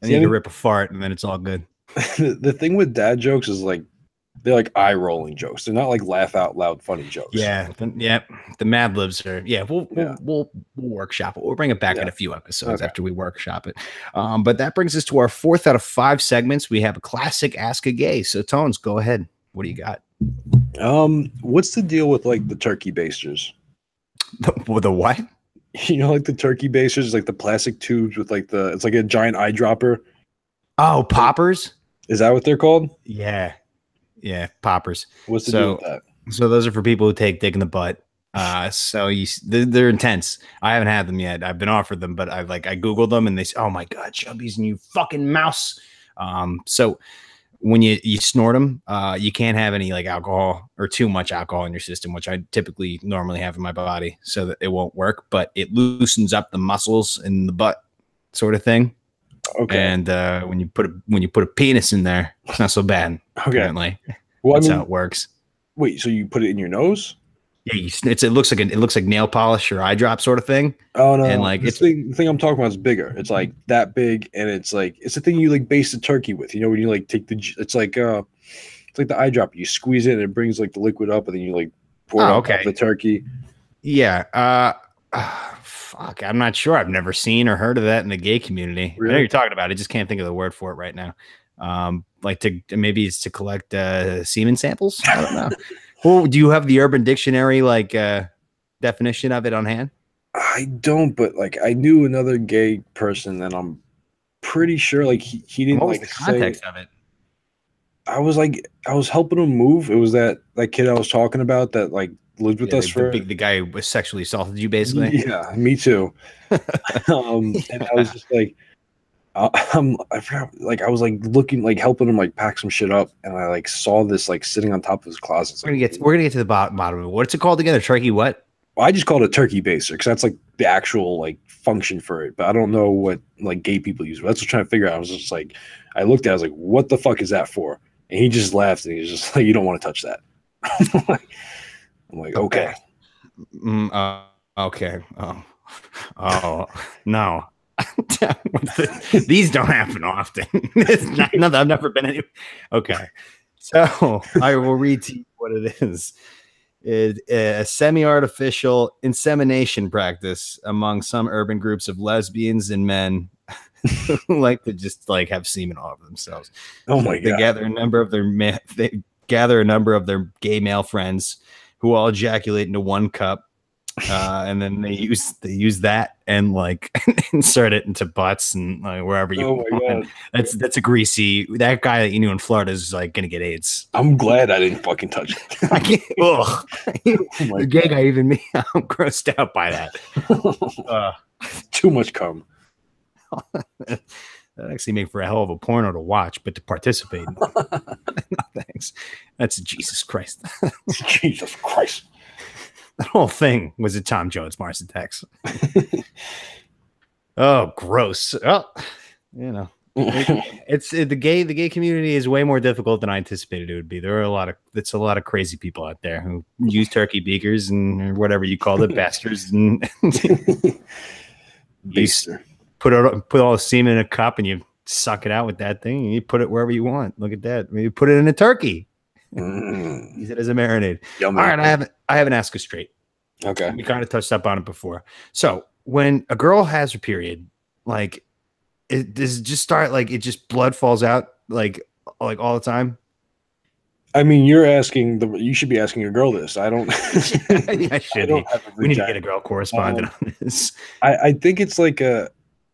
I need to rip a fart, and then it's all good. The thing with dad jokes is like they're like eye rolling jokes. They're not like laugh out loud funny jokes. Yeah, the Mad Libs are. Yeah, we'll workshop it. We'll bring it back in a few episodes after we workshop it. But that brings us to our 4th out of 5 segments. We have a classic Ask a Gay. So Tones, go ahead. What do you got? What's the deal with like the turkey basters? The what? You know, like the turkey basters, like the plastic tubes with like it's like a giant eyedropper. Oh, poppers. Is that what they're called? Yeah, poppers. What's the deal with that? So those are for people who take dick in the butt. So they're intense. I haven't had them yet. I've been offered them, but I Googled them and they say, oh my God, Chubbies and you fucking mouse. So when you snort them, you can't have any like alcohol or too much alcohol in your system, which I typically normally have in my body, so that it won't work, but it loosens up the muscles in the butt sort of thing. Okay. And when you put a penis in there, it's not so bad. Apparently, that's how it works. Wait, so you put it in your nose? Yeah, it looks like nail polish or eye drop sort of thing. Oh no! And like the thing I'm talking about is bigger. It's like that big, and it's the thing you like baste the turkey with. You know, when you like take it's like the eye drop. You squeeze it, and it brings like the liquid up, and then you like pour it on top of the turkey. Yeah. Fuck, I'm not sure. I've never seen or heard of that in the gay community. Really? I know you're talking about it. I just can't think of the word for it right now. Maybe it's to collect semen samples. I don't know. Well, do you have the Urban Dictionary definition of it on hand? I don't, but like I knew another gay person, and I'm pretty sure like he didn't what was the context of it. I was helping him move. It was that kid I was talking about that like lived with us for the guy who was sexually assaulted you, basically. Yeah, me too. And I was just like, I forgot, like I was like looking, like helping him like pack some shit up, and I like saw this like sitting on top of his closet. We're gonna get to the bottom of it. What's it called again? A turkey what? Well, I just called it a turkey baster because that's like the actual like function for it, but I don't know what like gay people use. That's what I'm trying to figure out. I was just like, I looked at it, I was like, what the fuck is that for? And he just laughed, and he's just like, you don't want to touch that. I'm like, okay. Okay. Oh, no. These don't happen often. I've never been any. Okay. So I will read to you what it is. It's a semi-artificial insemination practice among some urban groups of lesbians and men who like to just like have semen all over themselves. Oh my God. They gather a number of their gay male friends who all ejaculate into one cup and then they use that and like insert it into butts and like wherever you want. That's a greasy. That guy that you knew in Florida is like gonna get AIDS. I'm glad I didn't fucking touch it. I can't. Ugh. The gay guy, even me, I'm grossed out by that. Too much cum. That actually make for a hell of a porno to watch, but to participate, no, thanks. That's Jesus Christ. Jesus Christ. That whole thing was a Tom Jones Mars Attacks. Oh, gross. Oh, you know, it's the gay community is way more difficult than I anticipated it would be. There are a lot of crazy people out there who use turkey beakers and whatever you call it, bastards, and Baster. Put all the semen in a cup and you suck it out with that thing and you put it wherever you want. Look at that. Maybe put it in a turkey. Use it as a marinade. Yummy. All right, I haven't asked a straight. Okay. We kind of touched up on it before. So when a girl has her period, like does it just start like it just blood falls out like all the time? I mean, you should be asking a girl this. I don't. Yeah, I should. We need to get a girl correspondent on this. I think it's like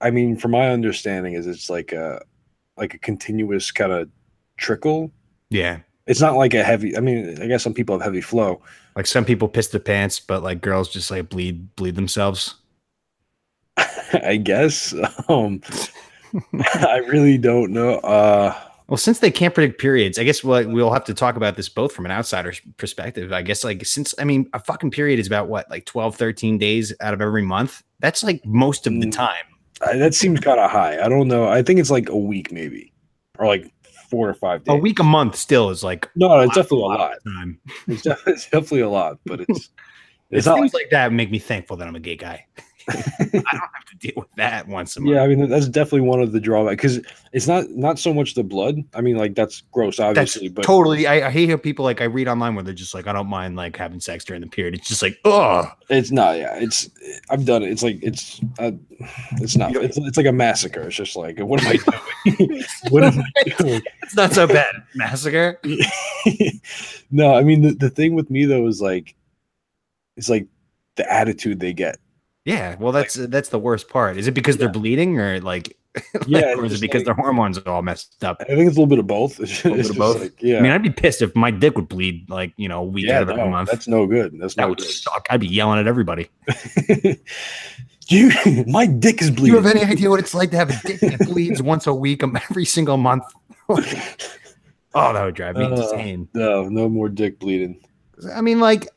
I mean, from my understanding, it's like a continuous kind of trickle. Yeah. It's not like a heavy. I mean, I guess some people have heavy flow. Like some people piss their pants, but like girls just like bleed themselves. I guess. I really don't know. Well, since they can't predict periods, I guess we'll have to talk about this both from an outsider's perspective. I guess a fucking period is about what, like 12, 13 days out of every month. That's like most of the time. That seems kind of high. I don't know. I think it's like a week maybe, or like 4 or 5 days. A week, a month still is like it's definitely a lot. It's definitely a lot, but it's things like that make me thankful that I'm a gay guy. I don't have to deal with that once a month. Yeah, I mean that's definitely one of the drawbacks because it's not so much the blood. I mean, like that's gross, obviously. But totally, I hate people like I read online where they're just like, I don't mind like having sex during the period. It's just like, oh, it's not. Yeah, I've done it. It's like it's not. It's like a massacre. It's just like, what am I doing? What am I doing? It's not so bad, massacre. No, I mean the thing with me though is like, it's like the attitude they get. Yeah, well, that's the worst part. Is it because they're bleeding, or like, or is it because their hormones are all messed up? I think it's a little bit of both. A little bit of both. Like, yeah, I mean, I'd be pissed if my dick would bleed like a week out of every month. That's no good. That would suck. I'd be yelling at everybody. My dick is bleeding. Do you have any idea what it's like to have a dick that bleeds once a week, every single month? Oh, that would drive me insane. No more dick bleeding. I mean, like.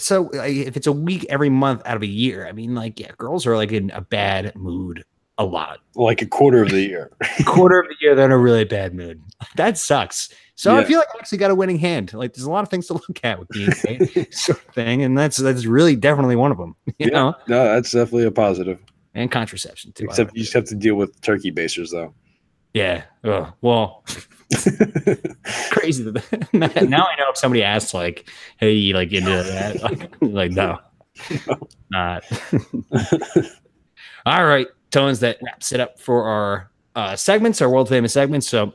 So if it's a week every month out of a year, I mean, like, yeah, girls are like in a bad mood a lot. Like a quarter of the year. A quarter of the year, they're in a really bad mood. That sucks. So I feel like I actually got a winning hand. Like, there's a lot of things to look at with being gay, sort of thing, and that's really definitely one of them. You know? No, that's definitely a positive. And contraception too. Except you just have to deal with turkey basers, though. Yeah. Well. Crazy. Now I know if somebody asks like, hey, you like into that, like no, not. All right, Tones, that wraps it up for our segments, our world famous segments. So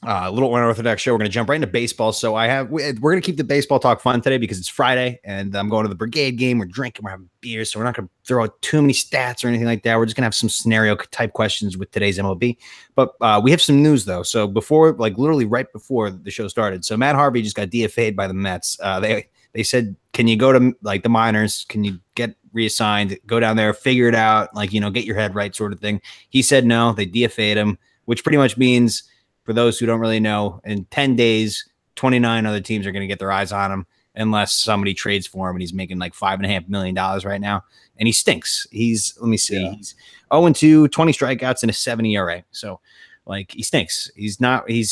a little unorthodox show. We're going to jump right into baseball. So we're going to keep the baseball talk fun today because it's Friday and I'm going to the Brigade game. We're drinking, we're having beers. So we're not going to throw out too many stats or anything like that. We're just going to have some scenario type questions with today's MLB. But we have some news though. So before, like literally right before the show started. So Matt Harvey just got DFA'd by the Mets. They said, can you go to like the minors? Can you get reassigned, go down there, figure it out, like, get your head right sort of thing. He said no, they DFA'd him, which pretty much means, for those who don't really know, in 10 days, 29 other teams are going to get their eyes on him unless somebody trades for him, and he's making like $5.5 million right now. And he stinks. He's 0-2, 20 strikeouts and a 7 ERA. So like he stinks. He's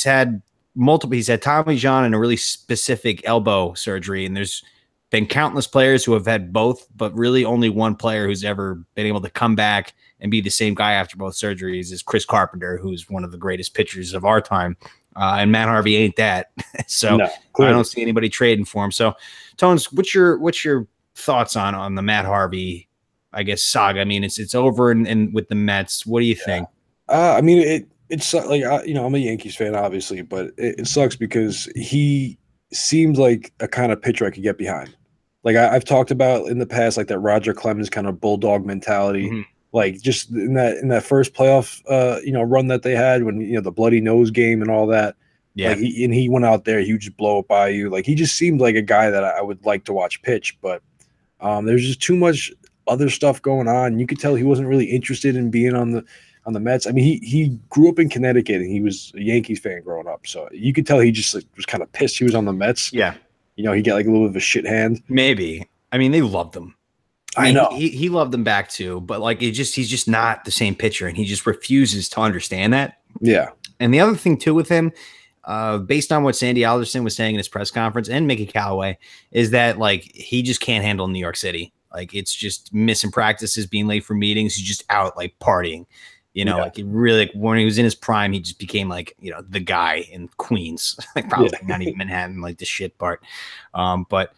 had Tommy John and a really specific elbow surgery. And there's been countless players who have had both, but really only one player who's ever been able to come back and be the same guy after both surgeries is Chris Carpenter, who's one of the greatest pitchers of our time. And Matt Harvey ain't that. So no, I don't see anybody trading for him. So Tones, what's your thoughts on the Matt Harvey, I guess, saga? I mean, it's over and with the Mets. What do you think? I mean, it's like, I'm a Yankees fan, obviously, but it sucks because he seems like a kind of pitcher I could get behind. Like I've talked about in the past, like that Roger Clemens kind of bulldog mentality. Mhm. Like just in that first playoff run that they had when the bloody nose game and all that. Yeah. Like he went out there, he would just blow it by you. Like he just seemed like a guy that I would like to watch pitch, but there's just too much other stuff going on. You could tell he wasn't really interested in being on the Mets. I mean, he grew up in Connecticut and he was a Yankees fan growing up, so you could tell he just was kind of pissed he was on the Mets. Yeah. He get like a little bit of a shit hand. Maybe. I mean, they loved him. I know. He loved them back too, but like he's just not the same pitcher, and he just refuses to understand that. Yeah. And the other thing too with him, based on what Sandy Alderson was saying in his press conference and Mickey Callaway, is that like he just can't handle New York City. Like it's just missing practices, being late for meetings. He's just out like partying. Like it really, like when he was in his prime, he just became like, the guy in Queens, like probably not even Manhattan, like the shit part. But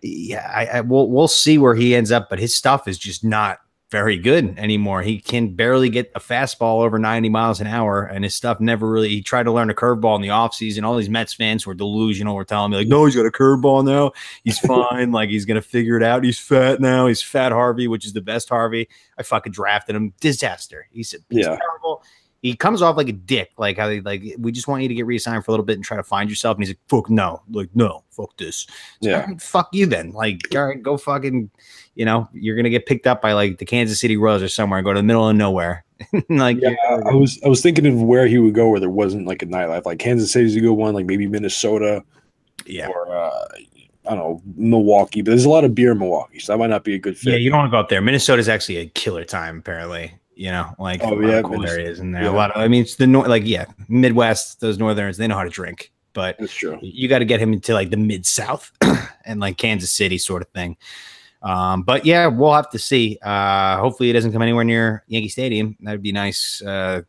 yeah, we'll see where he ends up, but his stuff is just not very good anymore. He can barely get a fastball over 90 miles an hour, and his stuff never really. He tried to learn a curveball in the offseason. All these Mets fans who are delusional were telling me, like, no, he's got a curveball now. He's fine. Like, he's going to figure it out. He's fat now. He's Fat Harvey, which is the best Harvey. I fucking drafted him. Disaster. He's terrible. He comes off like a dick, like how we just want you to get reassigned for a little bit and try to find yourself. And he's like, fuck no, like, no, fuck this. So, all right, fuck you then. Like, all right, go fucking, you're going to get picked up by like the Kansas City Royals or somewhere and go to the middle of nowhere. Like, I was thinking of where he would go where there wasn't like a nightlife, like Kansas City's a good one, like maybe Minnesota, or I don't know, Milwaukee. But there's a lot of beer in Milwaukee, so that might not be a good fit. Yeah, you don't want to go up there. Minnesota's actually a killer time, apparently. Like cool areas in there. A lot of, I mean, it's the Midwest. Those Northerners, they know how to drink, but that's true. You got to get him into like the Mid-South and like Kansas City sort of thing. But yeah, we'll have to see. Hopefully, it doesn't come anywhere near Yankee Stadium. That'd be nice. No,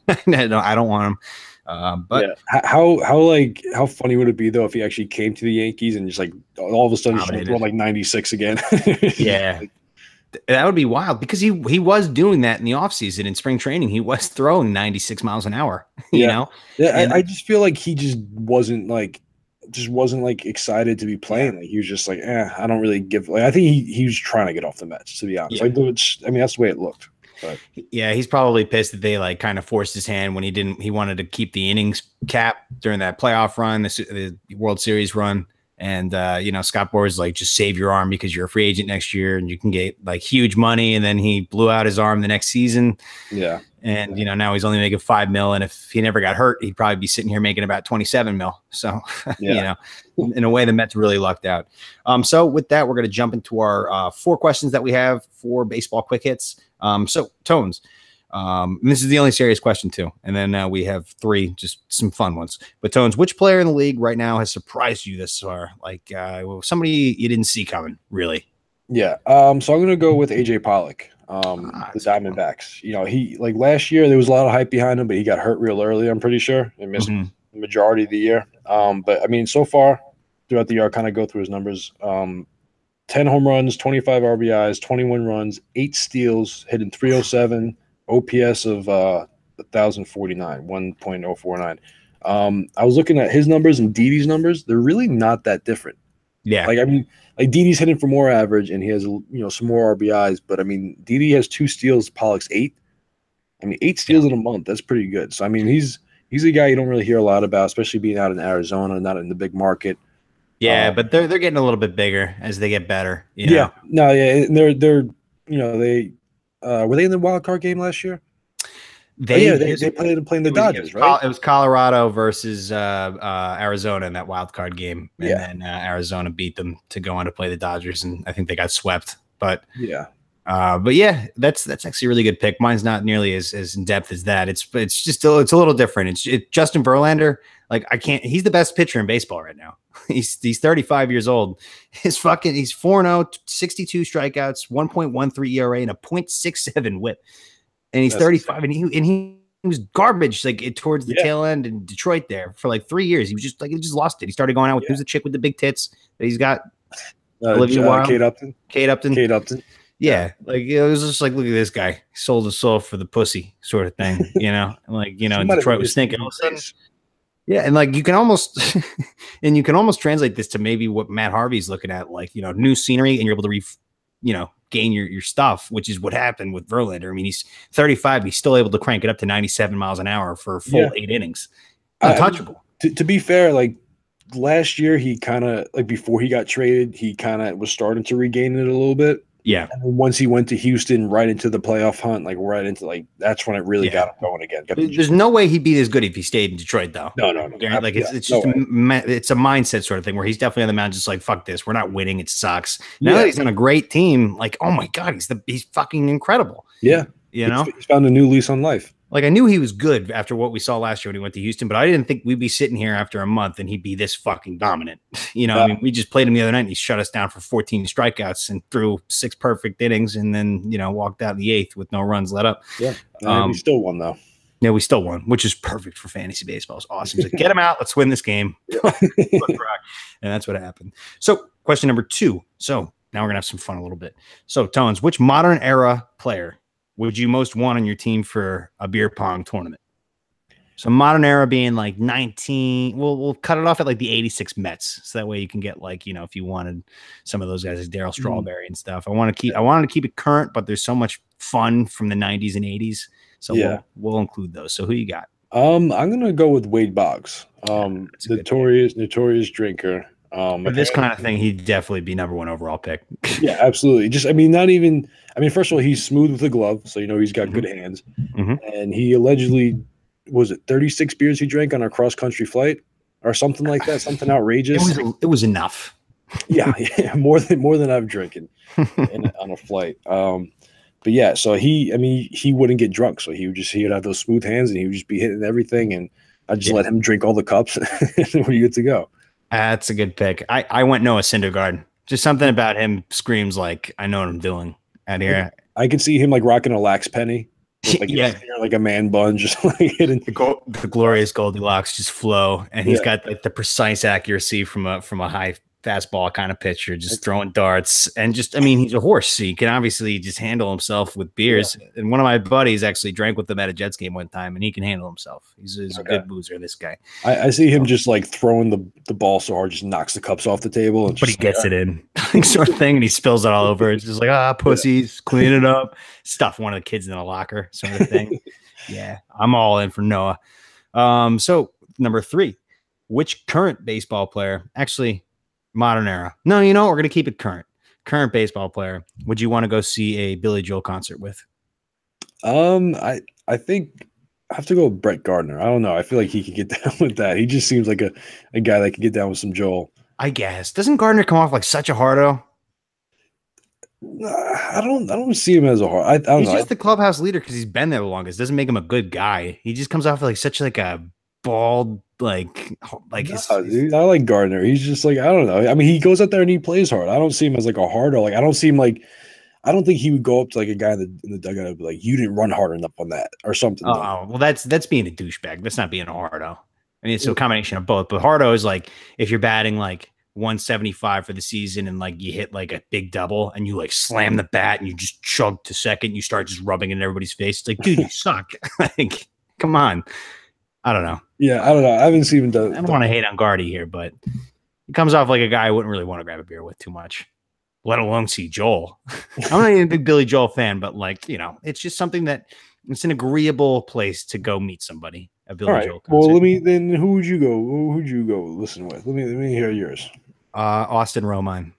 I don't want him. But how funny would it be though if he actually came to the Yankees and just like all of a sudden throw like 96 again? Yeah. That would be wild because he was doing that in the offseason in spring training. He was throwing 96 miles an hour, you know? Yeah, I just feel like he wasn't excited to be playing. Like he was just like, I don't really give. Like I think he was trying to get off the Mets, to be honest. Like, I mean, that's the way it looked. But yeah, he's probably pissed that they like kind of forced his hand when he wanted to keep the innings cap during that playoff run, the World Series run. And, Scott Boras like, just save your arm because you're a free agent next year and you can get like huge money. And then he blew out his arm the next season. Yeah. And, now he's only making $5 million. And if he never got hurt, he'd probably be sitting here making about $27 million. So, in a way, the Mets really lucked out. So with that, we're going to jump into our 4 questions that we have for baseball quick hits. So Tones, and this is the only serious question too. And then we have 3, just some fun ones. But Tones, which player in the league right now has surprised you this far? Like somebody you didn't see coming, really? Yeah. So I'm going to go with AJ Pollock, the Diamondbacks. He like last year there was a lot of hype behind him, but he got hurt real early. I'm pretty sure he missed the majority of the year. But I mean, so far throughout the year, I kind of go through his numbers. 10 home runs, 25 RBIs, 21 runs, 8 steals, hitting 307. OPS of 1,049, 1.049. I was looking at his numbers and Didi's numbers. They're really not that different. Yeah. Like, I mean, like Didi's hitting for more average and he has, some more RBIs. But, I mean, Didi has 2 steals, Pollock's 8. I mean, 8 steals in a month. That's pretty good. So, I mean, he's a guy you don't really hear a lot about, especially being out in Arizona, not in the big market. Yeah, but they're getting a little bit bigger as they get better. Yeah. No, yeah. And they're they were they in the wild card game last year? They playing the Dodgers, right? It was Colorado versus Arizona in that wild card game, and then Arizona beat them to go on to play the Dodgers, and I think they got swept. But that's actually a really good pick. Mine's not nearly as in depth as that. It's just it's a little different. It's Justin Verlander. Like he's the best pitcher in baseball right now. He's 35 years old. He's 4-0, 62 strikeouts, 1.13 ERA, and a .67 WHIP. And he's 35, and he was garbage like towards the tail end in Detroit there for like 3 years. He just lost it. He started going out with who's the chick with the big tits that he's got? Olivia Wilde, Kate Upton. Yeah, like it was just like, look at this guy. He sold his soul for the pussy sort of thing, Like Detroit was thinking. Yeah, and like you can almost and you can almost translate this to maybe what Matt Harvey's looking at, like, new scenery, and you're able to gain your stuff, which is what happened with Verlander. I mean, he's 35, he's still able to crank it up to 97 miles an hour for a full 8 innings. Untouchable. To be fair, like last year, he kind of like before he got traded, he kind of was starting to regain it a little bit. Yeah. And once he went to Houston, right into the playoff hunt, like right into that's when it really got him going again. There's no way he'd be as good if he stayed in Detroit, though. No. Like it's just it's a mindset sort of thing where he's definitely on the mound, just like, fuck this, we're not winning, it sucks. Now that he's on a great team, like, oh my god, he's fucking incredible. Yeah, he's found a new lease on life. Like, I knew he was good after what we saw last year when he went to Houston, but I didn't think we'd be sitting here after a month and he'd be this fucking dominant. I mean, we just played him the other night and he shut us down for 14 strikeouts and threw 6 perfect innings and then, walked out in the 8th with no runs let up. Yeah. We still won, though. Yeah, we still won, which is perfect for fantasy baseball. It's awesome. Like, get him out. Let's win this game. And that's what happened. So, question number 2. So, now we're going to have some fun a little bit. So, Tones, which modern era player would you most want on your team for a beer pong tournament? So modern era being like 19, we'll cut it off at like the 86 Mets. So that way you can get like, if you wanted some of those guys like Darryl Strawberry and stuff. I wanted to keep it current, but there's so much fun from the 90s and 80s. So we'll include those. So who you got? I'm going to go with Wade Boggs. Notorious drinker. For this kind of thing, he'd definitely be number 1 overall pick. Yeah, absolutely. First of all, he's smooth with the glove, so he's got good hands. And he allegedly, was it 36 beers he drank on a cross-country flight or something like that, something outrageous? It was enough. Yeah, more than I've drinking on a flight. But yeah, so he wouldn't get drunk, so he would have those smooth hands and he would just be hitting everything, and I just let him drink all the cups and we're good to go. That's a good pick. I went Noah Syndergaard. Just something about him screams like, I know what I'm doing out here. I can see him like rocking a lax penny. With like a man bun, just like hitting the glorious Goldilocks just flow, and he's got like the precise accuracy from a high fastball kind of pitcher, just throwing darts, and he's a horse, so he can obviously just handle himself with beers. Yeah. And one of my buddies actually drank with him at a Jets game one time, and he can handle himself. He's a good boozer, this guy. I see him just like throwing the ball so hard, just knocks the cups off the table, but he gets it in, sort of thing, and he spills it all over. It's just like, pussies, clean it up, stuff one of the kids in the locker, sort of thing. Yeah, I'm all in for Noah. So number 3, which current baseball player, actually modern era? No, we're going to keep it current. Current baseball player would you want to go see a Billy Joel concert with? I think I have to go with Brett Gardner. I don't know. I feel like he could get down with that. He just seems like a guy that could get down with some Joel. I guess. Doesn't Gardner come off like such a hardo? I don't see him as a hard. I don't he's know. Just the clubhouse leader because he's been there the longest. Doesn't make him a good guy. He just comes off like such like a bald, dude, I like Gardner. He's just like, I don't know. I mean, he goes out there and he plays hard. I don't see him as like a hardo. Like, I don't see him like, I don't think he would go up to like a guy in the dugout and be like, you didn't run hard enough on that or something. Oh, well, that's being a douchebag. That's not being a hardo. I mean, it's a combination of both. But hardo is like if you're batting like 175 for the season and like you hit like a big double and you like slam the bat and you just chug to second, and you start just rubbing it in everybody's face. It's like, dude, you suck. Like, come on. I don't know. Yeah, I don't know. I haven't seen him done. I don't want to hate on Gardy here, but he comes off like a guy I wouldn't really want to grab a beer with too much, let alone see Joel. I'm not even a big Billy Joel fan, but like, it's just something that it's an agreeable place to go meet somebody. A Billy Joel concert. Well, who would you go? Who would you go listen with? Let me hear yours. Austin Romine.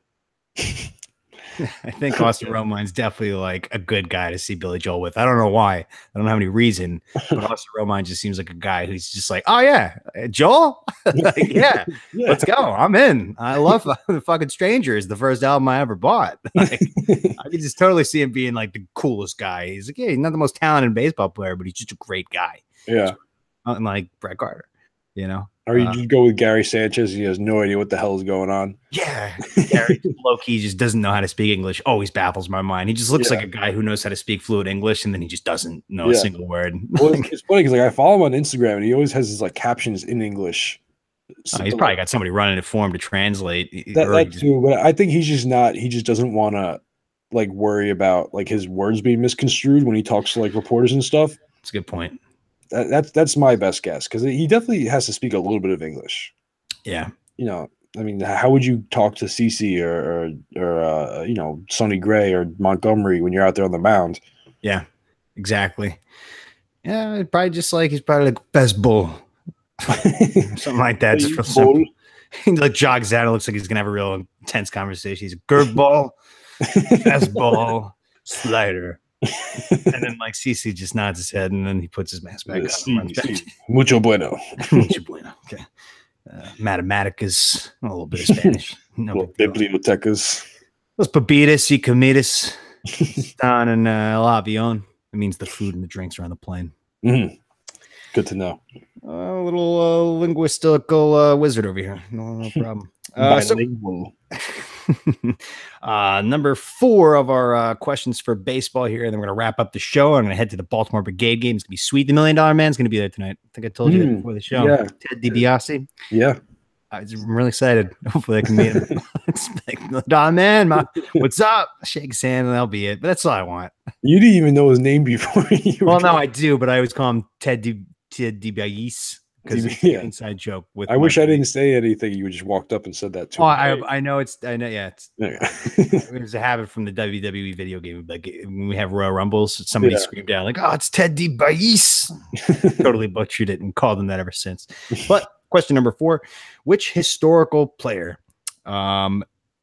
I think Austin Romine's definitely like a good guy to see Billy Joel with. I don't know why. I don't have any reason, but Austin Romine just seems like a guy who's just like, oh yeah, Joel, like, yeah, let's go. I'm in. I love The Fucking Stranger is the first album I ever bought. Like, I can just totally see him being like the coolest guy. He's like, yeah, he's not the most talented baseball player, but he's just a great guy. Yeah, unlike Brett Gardner, Or you just go with Gary Sanchez. He has no idea what the hell is going on. Yeah. Gary low-key just doesn't know how to speak English. Always baffles my mind. He just looks like a guy who knows how to speak fluent English, and then he just doesn't know a single word. Well, it's funny because like I follow him on Instagram, and he always has his like captions in English. So, he's probably got somebody running it for him to translate. That too, but I think he's just not. He just doesn't want to like worry about like his words being misconstrued when he talks to like reporters and stuff. That's a good point. That's my best guess because he definitely has to speak a little bit of English. Yeah. You know, I mean, how would you talk to CC or Sonny Gray or Montgomery when you're out there on the mound? Yeah, exactly. Yeah, probably just like he's probably like best bull, something like that. Just real simple. He like jogs out. It looks like he's gonna have a real intense conversation. He's a curveball, fastball, slider, and then like CC just nods his head, and then he puts his mask back on. Mucho bueno. Mucho bueno. Okay. Mathematicas, a little bit of Spanish. No bibliotecas. Los bebidas y comidas están en el avión. It means the food and the drinks are on the plane. Mm-hmm. Good to know. A little linguistical wizard over here. No problem. Bilingual. Number 4 of our questions for baseball here, and then we're going to wrap up the show. I'm going to head to the Baltimore Brigade game. It's going to be sweet. The $1 Million Man's going to be there tonight. I think I told you that before the show. Yeah. Ted DiBiase. Yeah. I'm really excited. Hopefully I can meet him. It's like, $1 Million, what's up? Shake his hand and that'll be it. But that's all I want. You didn't even know his name before. Well, no, I do, but I always call him Ted DiBiase. Because it's an inside joke. With I wish I didn't say anything. You just walked up and said that to me. I know. Yeah. It was a habit from the WWE video game. Like when we have Royal Rumbles, somebody screamed out like, "Oh, it's Ted DiBiase." Totally butchered it and called him that ever since. But question number 4: which historical player,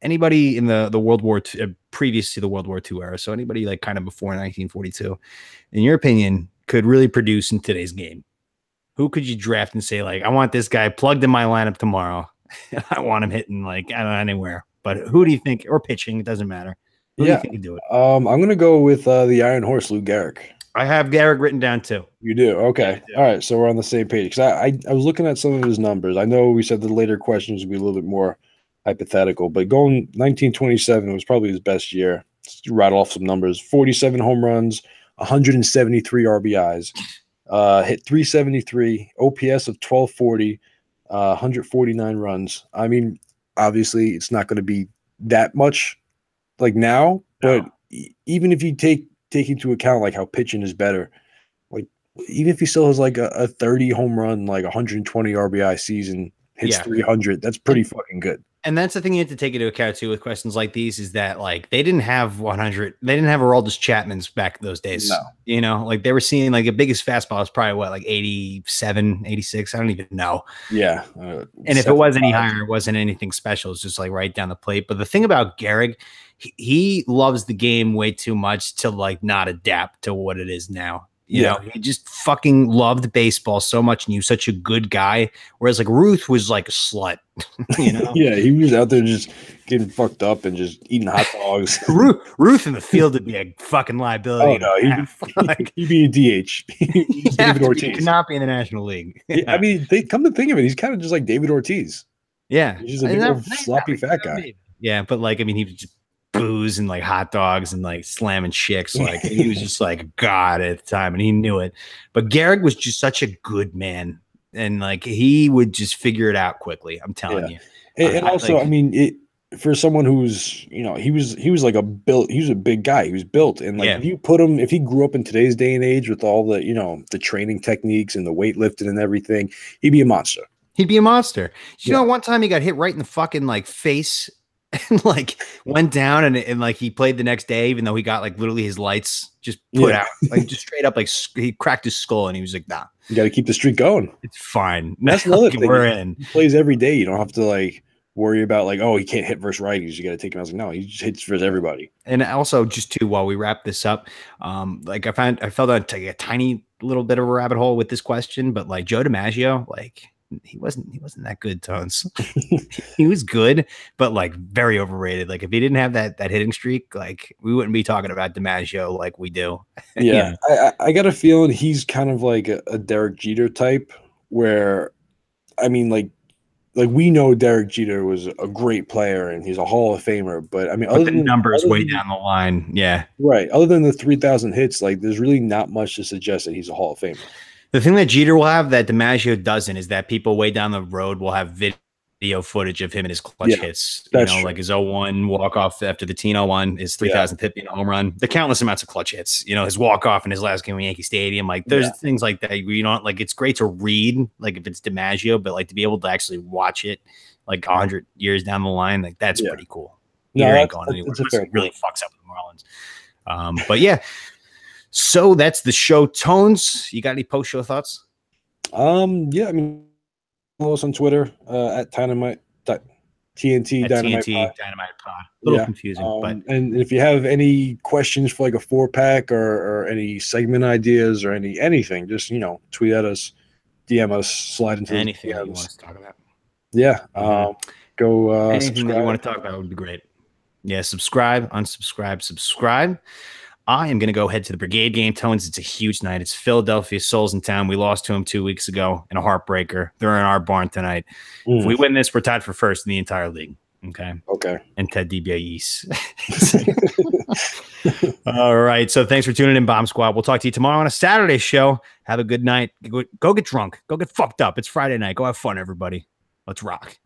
anybody in the World War II, previous to the World War II era, so anybody like kind of before 1942, in your opinion, could really produce in today's game? Who could you draft and say, like, I want this guy plugged in my lineup tomorrow. I want him hitting, like, I don't know, anywhere. But who do you think, or pitching, it doesn't matter. Who do you think can do it? I'm going to go with the Iron Horse, Lou Gehrig. I have Gehrig written down, too. You do? Okay. Yeah, all right, so we're on the same page. Because I was looking at some of his numbers. I know we said the later questions would be a little bit more hypothetical, but going 1927 was probably his best year. Let's rattle off some numbers. 47 home runs, 173 RBIs. Hit 373, OPS of 1240, 149 runs. I mean, obviously, it's not going to be that much like now, but even if you take into account like how pitching is better, like even if he still has like a 30 home run, like 120 RBI season, hits 300, that's pretty fucking good. And that's the thing you have to take into account too with questions like these is that like they didn't have 100, they didn't have Aroldis Chapman's back those days. No. You know, like they were seeing like the biggest fastball is probably what, like 87, 86. I don't even know. Yeah. And if it was any higher, it wasn't anything special. It's just like right down the plate. But the thing about Gehrig, he loves the game way too much to like not adapt to what it is now. You know, he just fucking loved baseball so much and he was such a good guy. Whereas like Ruth was like a slut, you know? Yeah, he was out there just getting fucked up and just eating hot dogs. Ruth in the field would be a fucking liability. Oh, no, he'd be a DH. David Ortiz. He could not be in the National League. Yeah. I mean, they come to think of it, he's kind of just like David Ortiz. Yeah. He's just a big old sloppy fat guy. Yeah, but like, I mean, he was just booze and like hot dogs and like slamming chicks. Like he was just like a god at the time and he knew it. But Gehrig was just such a good man. And like he would just figure it out quickly. I'm telling you. And also, I mean, for someone who's, you know, he was like he was a big guy. He was built. And like if you put him, if he grew up in today's day and age with all the, you know, the training techniques and the weightlifting and everything, he'd be a monster. He'd be a monster. You know, one time he got hit right in the fucking like face and like went down and like he played the next day, even though he got like literally his lights just put out, like just straight up, like he cracked his skull and he was like, nah, you got to keep the streak going. It's fine. That's another thing. We're in. He plays every day. You don't have to like worry about like, oh, he can't hit versus righties. You got to take him. I was like, no, he just hits versus everybody. And also just too, while we wrap this up, like I fell down like a tiny little bit of a rabbit hole with this question, but like Joe DiMaggio, like, he wasn't that good, Tones. He was good, but like very overrated. Like if he didn't have that hitting streak, like we wouldn't be talking about DiMaggio like we do. Yeah, I got a feeling he's kind of like a Derek Jeter type, where I mean, like we know Derek Jeter was a great player and he's a Hall of Famer, but I mean, other than numbers way down the line, yeah, right. Other than the 3,000 hits, like there's really not much to suggest that he's a Hall of Famer. The thing that Jeter will have that DiMaggio doesn't is that people way down the road will have video video footage of him and his clutch hits. You know, like his 0-1 walk-off after the Tino one, his 3,000th hit being a home run. The countless amounts of clutch hits. You know, his walk-off in his last game at Yankee Stadium. Like, there's things like that. You know, like, it's great to read, like, if it's DiMaggio, but, like, to be able to actually watch it, like, 100 years down the line, like, that's pretty cool. No, ain't going anywhere. It really fucks up the Marlins. But, yeah. So, that's the show. Tones, you got any post-show thoughts? Yeah, I mean, follow us on Twitter at Dynamite TNT Dynamite Pod. A little confusing, but and if you have any questions for like a 4-pack or any segment ideas or anything, just tweet at us, DM us, slide into anything that you want us to talk about. Yeah, go anything subscribe. that you want to talk about would be great. Yeah, subscribe, unsubscribe, subscribe. I am going to go head to the Brigade game. Tones, it's a huge night. It's Philadelphia Souls in town. We lost to them 2 weeks ago in a heartbreaker. They're in our barn tonight. If we win this, we're tied for first in the entire league. Okay. And Ted DiBiase. All right. So thanks for tuning in, Bomb Squad. We'll talk to you tomorrow on a Saturday show. Have a good night. Go get drunk. Go get fucked up. It's Friday night. Go have fun, everybody. Let's rock.